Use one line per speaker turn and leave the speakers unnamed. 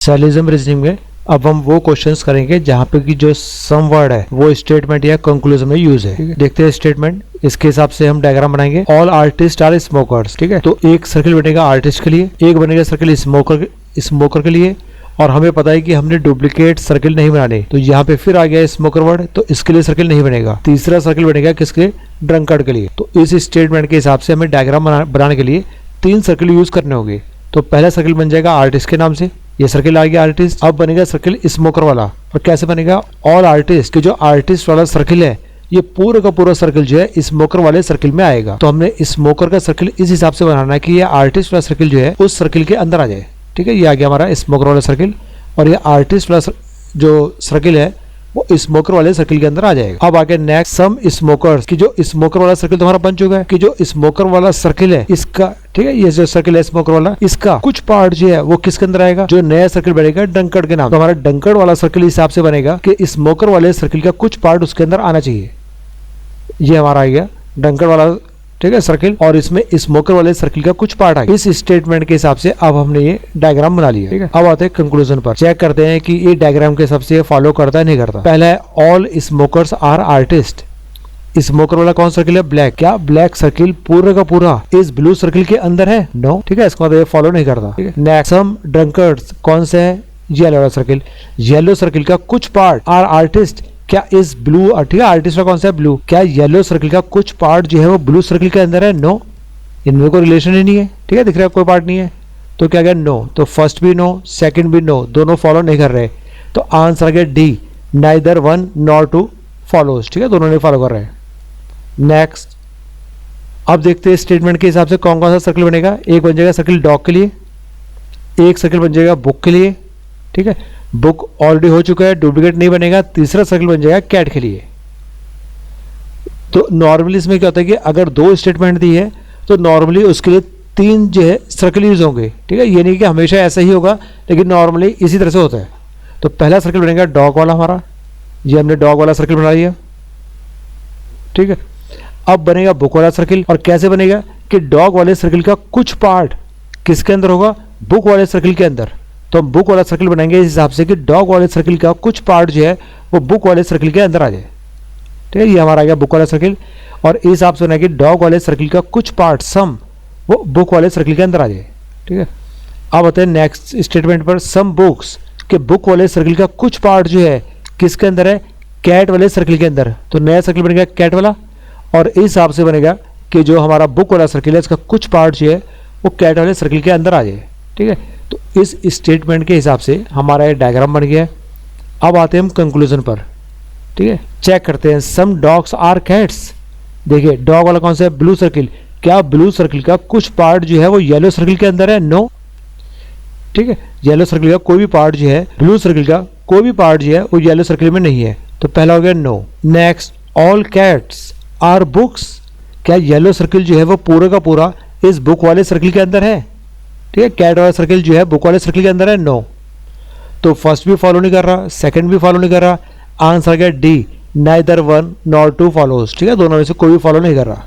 सैलिज्म reasoning में अब हम वो क्वेश्चंस करेंगे जहाँ पे कि जो सम वर्ड है वो स्टेटमेंट या कंक्लूजन में यूज है। देखते हैं स्टेटमेंट, इसके हिसाब से हम डायग्राम बनाएंगे। ऑल आर्टिस्ट आर स्मोकर्स, ठीक है। तो एक सर्किल बनेगा आर्टिस्ट के लिए, एक बनेगा सर्किल स्मोकर के लिए, और हमें पता है कि हमने डुप्लीकेट सर्किल नहीं बनाने, तो यहाँ पे फिर आ गया स्मोकर वर्ड, तो इसके लिए सर्किल नहीं बनेगा। तीसरा सर्किल बनेगा किसके, ड्रंकर्ड के लिए। तो इस स्टेटमेंट के हिसाब से हमें डायग्राम बनाने के लिए 3 सर्किल यूज करने होंगे। तो पहला सर्किल बन जाएगा आर्टिस्ट के नाम से, ये सर्किल आ गया आर्टिस्ट। अब बनेगा सर्किल स्मोकर वाला, और कैसे बनेगा, ऑल आर्टिस्ट के जो आर्टिस्ट वाला सर्किल है ये पूरा का पूरा सर्किल जो है स्मोकर वाले सर्किल में आएगा। तो हमने स्मोकर का सर्किल इस हिसाब से बनाना है कि ये आर्टिस्ट वाला सर्किल जो है उस सर्किल के अंदर आ जाए, ठीक है। ये आ गया हमारा स्मोकर वाला सर्किल, और ये आर्टिस्ट वाला जो सर्किल है वो स्मोकर वाले सर्किल के अंदर आ जाएगा। अब आगे नेक्स्ट सम स्मोकर्स की जो स्मोकर वाला सर्किल तुम्हारा बन चुका है कि जो स्मोकर वाला सर्किल है इसका, ठीक है, ये जो सर्किल है स्मोकर वाला, इसका कुछ पार्ट जो है वो किसके अंदर आएगा, जो नया सर्किल बनेगा ड्रंकर्ड के नाम। तो हमारा ड्रंकर्ड वाला सर्किल हिसाब से बनेगा कि स्मोकर वाले सर्किल का कुछ पार्ट उसके अंदर आना चाहिए। ये हमारा आ गया ड्रंकर्ड वाला, ठीक है, सर्किल, और इसमें स्मोकर वाले सर्किल का कुछ पार्ट आ गया। इस स्टेटमेंट के हिसाब से अब हमने ये डायग्राम बना लिया, ठीक है। अब आते हैं कंक्लूजन पर, चेक करते हैं कि ये डायग्राम के हिसाब से फॉलो करता है नहीं करता। पहला है all smokers are artist. Smoker वाला कौन सर्किल है, ब्लैक। क्या ब्लैक सर्किल पूरा का पूरा इस ब्लू सर्किल के अंदर है, नो, ठीक है, इसका मतलब फॉलो नहीं करता, ठीक है। नेक्स्ट सम ड्रंकर्स कौन से है, येलो वाला सर्किल। येलो सर्किल का कुछ पार्ट आर आर्टिस्ट, क्या इस ब्लू, ठीक है, आर्टिस्ट का कौन सा है, ब्लू। क्या येलो सर्किल का कुछ पार्ट जो है वो ब्लू सर्किल के अंदर है, नो, इनमें कोई रिलेशन ही नहीं है, ठीक है, दिख रहा है कोई पार्ट नहीं है, तो क्या गया, नो। तो फर्स्ट भी नो, सेकंड भी नो, दोनों फॉलो नहीं कर रहे, तो आंसर आ गया D, neither one nor two follows, ठीक है, दोनों नहीं फॉलो कर रहे हैं। नेक्स्ट अब देखते हैं स्टेटमेंट के हिसाब से कौन कौन सा सर्किल बनेगा। एक बन जाएगा सर्किल डॉग के लिए, एक सर्किल बन जाएगा बुक के लिए, ठीक है, बुक ऑलरेडी हो चुका है, डुप्लीकेट नहीं बनेगा। तीसरा सर्किल बन जाएगा कैट के लिए। तो नॉर्मली इसमें क्या होता है कि अगर 2 स्टेटमेंट दी है तो नॉर्मली उसके लिए 3 जो है सर्किल यूज होंगे, ठीक है, ये नहीं कि हमेशा ऐसा ही होगा, लेकिन नॉर्मली इसी तरह से होता है। तो पहला सर्किल बनेगा डॉग वाला हमारा, ये हमने डॉग वाला सर्किल बना लिया, ठीक है। अब बनेगा बुक वाला सर्किल, और कैसे बनेगा कि डॉग वाले सर्किल का कुछ पार्ट किसके अंदर होगा, बुक वाले सर्किल के अंदर। तो हम बुक वाला सर्किल बनाएंगे इस हिसाब से कि डॉग वाले सर्किल का कुछ पार्ट जो है वो बुक वाले सर्किल के अंदर आ जाए, ठीक है। ये हमारा आ गया बुक वाला सर्किल, और इस हिसाब से बनाएंगे डॉग वाले सर्किल का कुछ पार्ट सम वो बुक वाले सर्किल के अंदर आ जाए, ठीक है। अब आते हैं नेक्स्ट स्टेटमेंट पर, सम बुक्स के बुक वाले सर्किल का कुछ पार्ट जो है किसके अंदर है, कैट वाले सर्किल के अंदर। तो नया सर्किल बनेगा कैट वाला, और इस हिसाब से बनेगा कि जो हमारा बुक वाला सर्किल है इसका कुछ पार्ट जो है वो कैट वाले सर्किल के अंदर आ जाए, ठीक है। तो इस स्टेटमेंट के हिसाब से हमारा ये डायग्राम बन गया है। अब आते हैं हम कंक्लूजन पर, ठीक है, चेक करते हैं। सम डॉग्स आर कैट्स, देखिए डॉग वाला कौन सा है, ब्लू सर्किल। क्या ब्लू सर्किल का कुछ पार्ट जो है वो येलो सर्किल के अंदर है, नो, ठीक है, येलो सर्किल का कोई भी पार्ट जो है, ब्लू सर्किल का कोई भी पार्ट जो है वो येलो सर्किल में नहीं है, तो पहला हो गया no. Next all cats are books, क्या येलो सर्किल जो है वो पूरा का पूरा इस बुक वाले सर्किल के अंदर है, ठीक है, कैट वाला सर्किल जो है बुक वाले सर्किल के अंदर है, नो। तो फर्स्ट भी फॉलो नहीं कर रहा, सेकंड भी फॉलो नहीं कर रहा, आंसर आ गया D, neither one nor two follows, ठीक है, दोनों में से कोई भी फॉलो नहीं कर रहा।